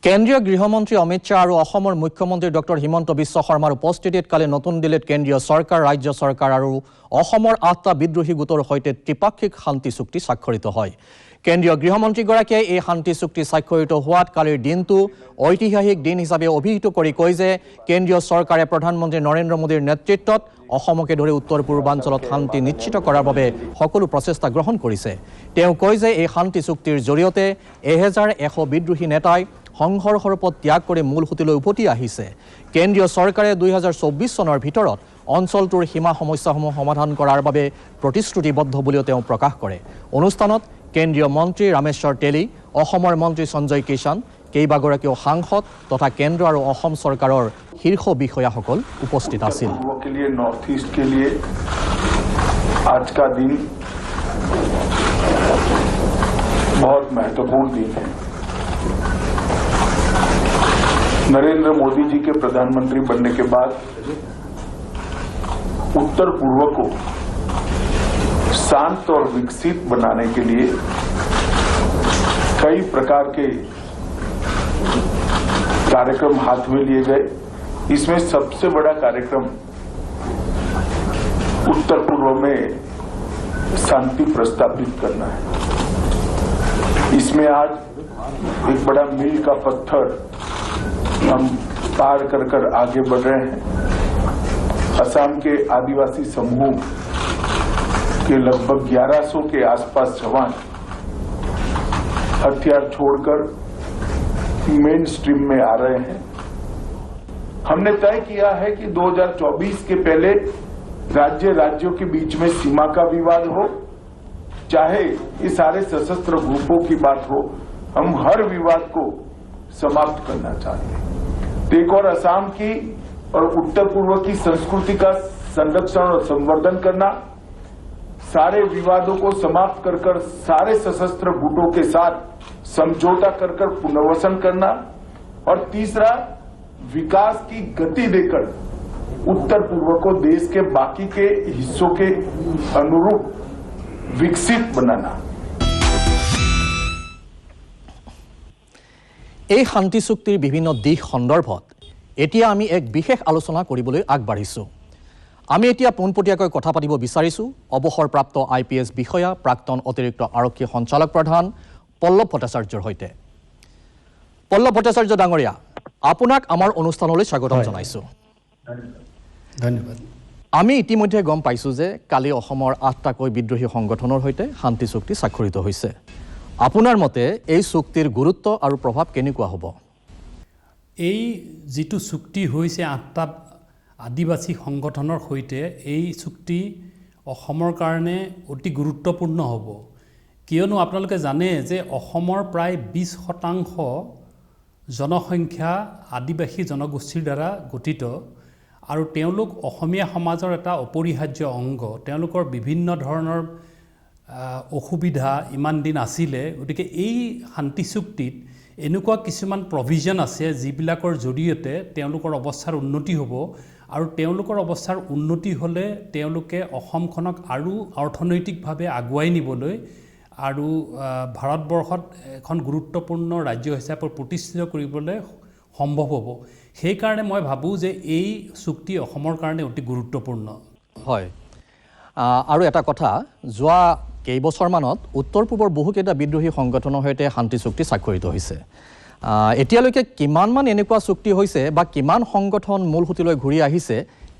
কেন্দ্ৰীয় গৃহমন্ত্ৰী অমিত শ্বাহ আৰু অসমৰ মুখ্যমন্ত্ৰী ডক্টৰ হিমন্ত বিশ্ব শৰ্মাৰ উপস্থিতিত কালি নতুন দিল্লীত কেন্দ্ৰীয় চৰকাৰ, ৰাজ্য চৰকাৰ আৰু অসমৰ 8টা বিদ্ৰোহী গোটৰ সৈতে ত্ৰিপাক্ষিক শান্তি চুক্তি স্বাক্ষৰিত হয়। কেন্দ্ৰীয় গৃহমন্ত্ৰীগৰাকীয়ে এই শান্তি চুক্তি স্বাক্ষৰিত হোৱাত কালিৰ দিনটো ঐতিহাসিক দিন হিচাপে অভিহিত কৰি কয় যে কেন্দ্ৰীয় চৰকাৰে প্ৰধানমন্ত্ৰী নৰেন্দ্ৰ মোদীৰ নেতৃত্বত অসমকে ধৰি উত্তৰ পূৰ্বাঞ্চলত শান্তি নিশ্চিত কৰাৰ বাবে সকলো প্ৰচেষ্টা গ্ৰহণ কৰিছে। তেওঁ কয় যে এই শান্তি চুক্তিৰ জৰিয়তে 1100 বিদ্ৰোহী নেতাই সংঘৰ্ষৰ পথ ত্যাগ কৰি মূল সুঁতিলৈ উভতি আহিছে। কেন্দ্ৰীয় চৰকাৰে 2024 চনৰ ভিতৰত অঞ্চলটোৰ সীমা সমস্যাসমূহ সমাধান কৰাৰ বাবে প্ৰতিশ্ৰুতিবদ্ধ বুলিও তেওঁ প্ৰকাশ কৰে। অনুষ্ঠানত কেন্দ্ৰীয় মন্ত্ৰী ৰামেশ্বৰ তেলী, অসমৰ মন্ত্ৰী সঞ্জয় কিষাণ, কেইবাগৰাকীও সাংসদ তথা কেন্দ্ৰ আৰু অসম চৰকাৰৰ শীৰ্ষ বিষয়াসকল উপস্থিত আছিল। নৰ্থ ইষ্ট के लिए आज का दिन बहुत महत्वपूर्ण दिन है। नरेंद्र मोदी जी के प्रधानमंत्री बनने के बाद उत्तर पूर्व को शांत और विकसित बनाने के लिए कई प्रकार के कार्यक्रम हाथ में लिए गए। इसमें सबसे बड़ा कार्यक्रम उत्तर पूर्व में शांति प्रस्तावित करना है। इसमें आज एक बड़ा मील का पत्थर हम पार कर आगे बढ़ रहे हैं। असम के आदिवासी समूह के लगभग 1100 के आसपास जवान हथियार छोड़कर मेन स्ट्रीम में आ रहे हैं। हमने तय किया है कि 2024 के पहले राज्यों के बीच में सीमा का विवाद हो, चाहे ये सारे सशस्त्र ग्रुपों की बात हो, हम हर विवाद को समाप्त करना चाहते हैं। एक और असम की और उत्तर पूर्व की संस्कृति का संरक्षण और संवर्धन करना, सारे विवादों को समाप्त कर सारे सशस्त्र गुटों के साथ समझौता कर पुनर्वसन करना, और तीसरा विकास की गति देकर उत्तर पूर्व को देश के बाकी के हिस्सों के अनुरूप विकसित बनाना। এই শান্তি চুক্তিৰ বিভিন্ন দিশ সন্দৰ্ভত এতিয়া আমি এক বিশেষ আলোচনা কৰিবলৈ আগবাঢ়িছোঁ। আমি এতিয়া পোনপটীয়াকৈ কথা পাতিব বিচাৰিছোঁ অৱসৰপ্ৰাপ্ত IPS বিষয়া, প্ৰাক্তন অতিৰিক্ত আৰক্ষী সঞ্চালক প্ৰধান পল্লৱ ভট্টাচাৰ্যৰ সৈতে। পল্লৱ ভট্টাচাৰ্য ডাঙৰীয়া, আপোনাক আমাৰ অনুষ্ঠানলৈ স্বাগতম জনাইছোঁ। ধন্যবাদ। আমি ইতিমধ্যে গম পাইছোঁ যে কালি অসমৰ 8টাকৈ বিদ্ৰোহী সংগঠনৰ সৈতে শান্তি চুক্তি স্বাক্ষৰিত হৈছে। আপোনাৰ মতে এই চুক্তিৰ গুৰুত্ব আৰু প্ৰভাৱ কেনেকুৱা হ'ব? এই যিটো চুক্তি হৈছে 8টা আদিবাসী সংগঠনৰ সৈতে, এই চুক্তি অসমৰ কাৰণে অতি গুৰুত্বপূৰ্ণ হ'ব। কিয়নো আপোনালোকে জানে যে অসমৰ প্ৰায় 20% জনসংখ্যা আদিবাসী জনগোষ্ঠীৰ দ্বাৰা গঠিত, আৰু তেওঁলোক অসমীয়া সমাজৰ এটা অপৰিহাৰ্য অংগ। তেওঁলোকৰ বিভিন্ন ধৰণৰ অসুবিধা ইমান দিন আছিলে, গতিকে এই শান্তি চুক্তিত এনেকুৱা কিছুমান প্ৰভিজন আছে যিবিলাকৰ জৰিয়তে তেওঁলোকৰ অৱস্থাৰ উন্নতি হ'ব, আৰু তেওঁলোকৰ অৱস্থাৰ উন্নতি হ'লে তেওঁলোকে অসমখনক আৰু অৰ্থনৈতিকভাৱে আগুৱাই নিবলৈ আৰু ভাৰতবৰ্ষত এখন গুৰুত্বপূৰ্ণ ৰাজ্য হিচাপে প্ৰতিষ্ঠিত কৰিবলৈ সম্ভৱ হ'ব। সেইকাৰণে মই ভাবোঁ যে এই চুক্তি অসমৰ কাৰণে অতি গুৰুত্বপূৰ্ণ। হয়, আৰু এটা কথা, যোৱা কেইবছৰমানত উত্তৰ পূবৰ বহুকেইটা বিদ্ৰোহী সংগঠনৰ সৈতে শান্তি চুক্তি স্বাক্ষৰিত হৈছে। এতিয়ালৈকে কিমানমান এনেকুৱা চুক্তি হৈছে বা কিমান সংগঠন মূল সুঁতিলৈ ঘূৰি আহিছে,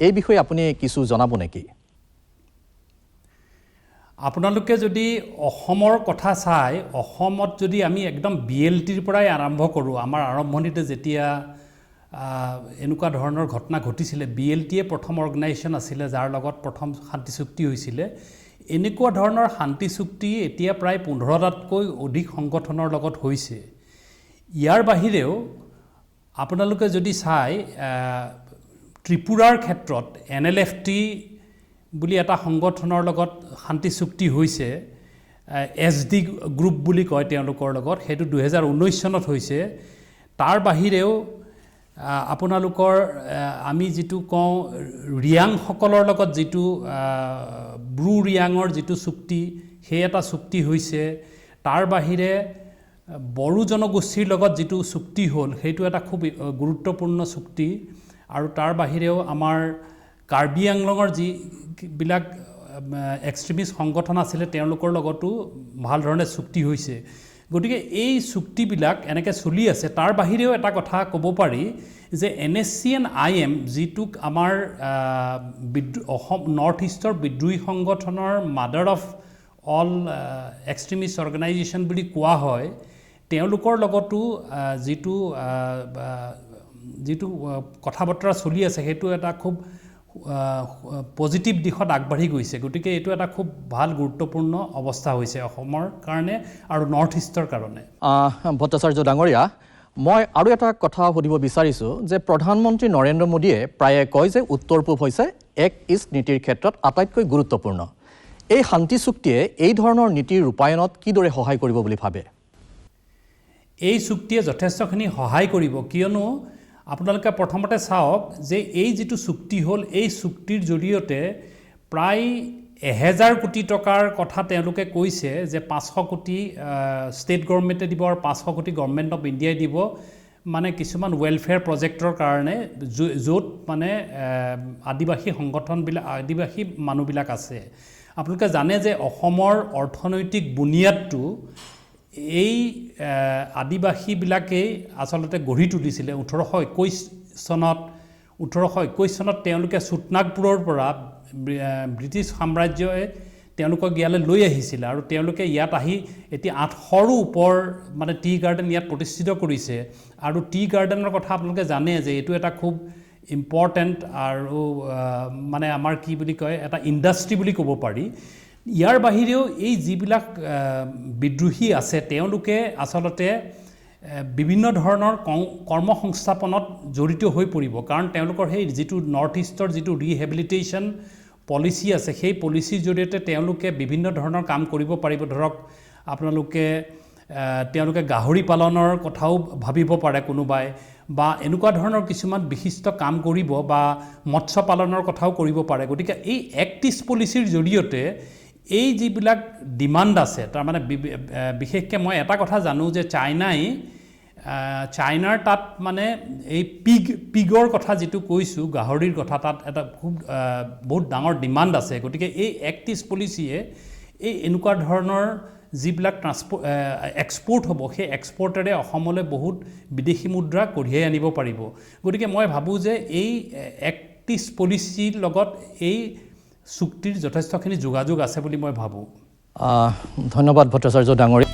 এই বিষয়ে আপুনি কিছু জনাব নেকি? আপোনালোকে যদি অসমৰ কথা চাই, অসমত যদি আমি একদম BLTৰ পৰাই আৰম্ভ কৰোঁ, আমাৰ আৰম্ভণিতে যেতিয়া এনেকুৱা ধৰণৰ ঘটনা ঘটিছিলে, BLTয়ে প্ৰথম অৰ্গেনাইজেশ্যন আছিলে যাৰ লগত প্ৰথম শান্তি চুক্তি হৈছিলে। এনেকুৱা ধৰণৰ শান্তি চুক্তি এতিয়া প্ৰায় 15টাতকৈ অধিক সংগঠনৰ লগত হৈছে। ইয়াৰ বাহিৰেও আপোনালোকে যদি চাই, ত্ৰিপুৰাৰ ক্ষেত্ৰত NLFT বুলি এটা সংগঠনৰ লগত শান্তি চুক্তি হৈছে, SD গ্ৰুপ বুলি কয় তেওঁলোকৰ লগত, সেইটো 2019 চনত হৈছে। তাৰ বাহিৰেও আপোনালোকৰ আমি যিটো কওঁ ৰিয়াংসকলৰ লগত যিটো ব্ৰু ৰিয়াঙৰ যিটো চুক্তি, সেই এটা চুক্তি হৈছে। তাৰ বাহিৰে বড়ো জনগোষ্ঠীৰ লগত যিটো চুক্তি হ'ল সেইটো এটা খুব গুৰুত্বপূৰ্ণ চুক্তি আৰু তাৰ বাহিৰেও আমাৰ কাৰ্বি আংলঙৰ যিবিলাক এক্সট্ৰিমিষ্ট সংগঠন আছিলে তেওঁলোকৰ লগতো ভাল ধৰণে চুক্তি হৈছে গতিকে এই চুক্তিবিলাক এনেকৈ চলি আছে তাৰ বাহিৰেও এটা কথা ক'ব পাৰি যে NSCN-IM যিটোক আমাৰ অসম নৰ্থ ইষ্টৰ বিদ্ৰোহী সংগঠনৰ mother of all extremist organisation বুলি কোৱা হয় তেওঁলোকৰ লগতো যিটো কথা বতৰা চলি আছে সেইটো এটা খুব পজিটিভ দিশত আগবাঢ়ি গৈছে গতিকে এইটো এটা খুব ভাল গুৰুত্বপূৰ্ণ অৱস্থা হৈছে অসমৰ কাৰণে আৰু নৰ্থ ইষ্টৰ কাৰণে ভট্টাচাৰ্য ডাঙৰীয়া মই আৰু এটা কথা সুধিব বিচাৰিছোঁ যে প্ৰধানমন্ত্ৰী নৰেন্দ্ৰ মোদীয়ে প্ৰায়ে কয় যে উত্তৰ পূব হৈছে এক ইষ্ট নীতিৰ ক্ষেত্ৰত আটাইতকৈ গুৰুত্বপূৰ্ণ এই শান্তি চুক্তিয়ে এই ধৰণৰ নীতিৰ ৰূপায়ণত কিদৰে সহায় কৰিব বুলি ভাবে এই চুক্তিয়ে যথেষ্টখিনি সহায় কৰিব কিয়নো আপোনালোকে প্ৰথমতে চাওক যে এই যিটো চুক্তি হ'ল এই চুক্তিৰ জৰিয়তে প্ৰায় 1000 কোটি টকাৰ কথা তেওঁলোকে কৈছে যে 500 কোটি ষ্টেট গভৰ্ণমেণ্টে দিব আৰু 500 কোটি গভৰ্ণমেণ্ট অফ ইণ্ডিয়াই দিব মানে কিছুমান ৱেলফেয়াৰ প্ৰজেক্টৰ কাৰণে য'ত মানে আদিবাসী সংগঠনবিলাক আদিবাসী মানুহবিলাক আছে আপোনালোকে জানে যে অসমৰ অৰ্থনৈতিক বুনিয়াদটো এই আদিবাসীবিলাকেই আচলতে গঢ়ি তুলিছিলে 1821 চনত তেওঁলোকে চুটনাগপুৰৰ পৰা ব্ৰিটিছ সাম্ৰাজ্যই তেওঁলোকক ইয়ালৈ লৈ আহিছিলে আৰু তেওঁলোকে ইয়াত আহি এতিয়া 800ৰো ওপৰ মানে টি গাৰ্ডেন ইয়াত প্ৰতিষ্ঠিত কৰিছে আৰু টি গাৰ্ডেনৰ কথা আপোনালোকে জানে যে এইটো এটা খুব ইম্পৰ্টেণ্ট আৰু মানে আমাৰ কি বুলি কয় এটা ইণ্ডাষ্ট্ৰি বুলি ক'ব পাৰি ইয়াৰ বাহিৰেও এই যিবিলাক বিদ্ৰোহী আছে তেওঁলোকে আচলতে বিভিন্ন ধৰণৰ কৰ্মসংস্থাপনত জড়িত হৈ পৰিব কাৰণ তেওঁলোকৰ সেই যিটো নৰ্থ ইষ্টৰ যিটো ৰিহেবিলিটেশ্যন পলিচি আছে সেই পলিচিৰ জৰিয়তে তেওঁলোকে বিভিন্ন ধৰণৰ কাম কৰিব পাৰিব ধৰক তেওঁলোকে গাহৰি পালনৰ কথাও ভাবিব পাৰে কোনোবাই বা এনেকুৱা ধৰণৰ কিছুমান বিশিষ্ট কাম কৰিব বা মৎস্য পালনৰ কথাও কৰিব পাৰে গতিকে এই এক্ট ইষ্ট পলিচিৰ জৰিয়তে এই যিবিলাক ডিমাণ্ড আছে তাৰমানে বিশেষকৈ মই এটা কথা জানো যে চাইনাৰ তাত মানে এই পিগৰ কথা যিটো কৈছোঁ গাহৰিৰ কথা তাত এটা খুব বহুত ডাঙৰ ডিমাণ্ড আছে গতিকে এই এক্ট ইষ্ট পলিচিয়ে এই এনেকুৱা ধৰণৰ যিবিলাক এক্সপৰ্ট হ'ব সেই এক্সপৰ্টেৰে অসমলৈ বহুত বিদেশী মুদ্ৰা কঢ়িয়াই আনিব পাৰিব গতিকে মই ভাবোঁ যে এই এক্ট ইষ্ট পলিচিৰ লগত এই চুক্তিৰ যথেষ্টখিনি যোগাযোগ আছে বুলি মই ভাবোঁ ধন্যবাদ ভট্টাচাৰ্য ডাঙৰীয়া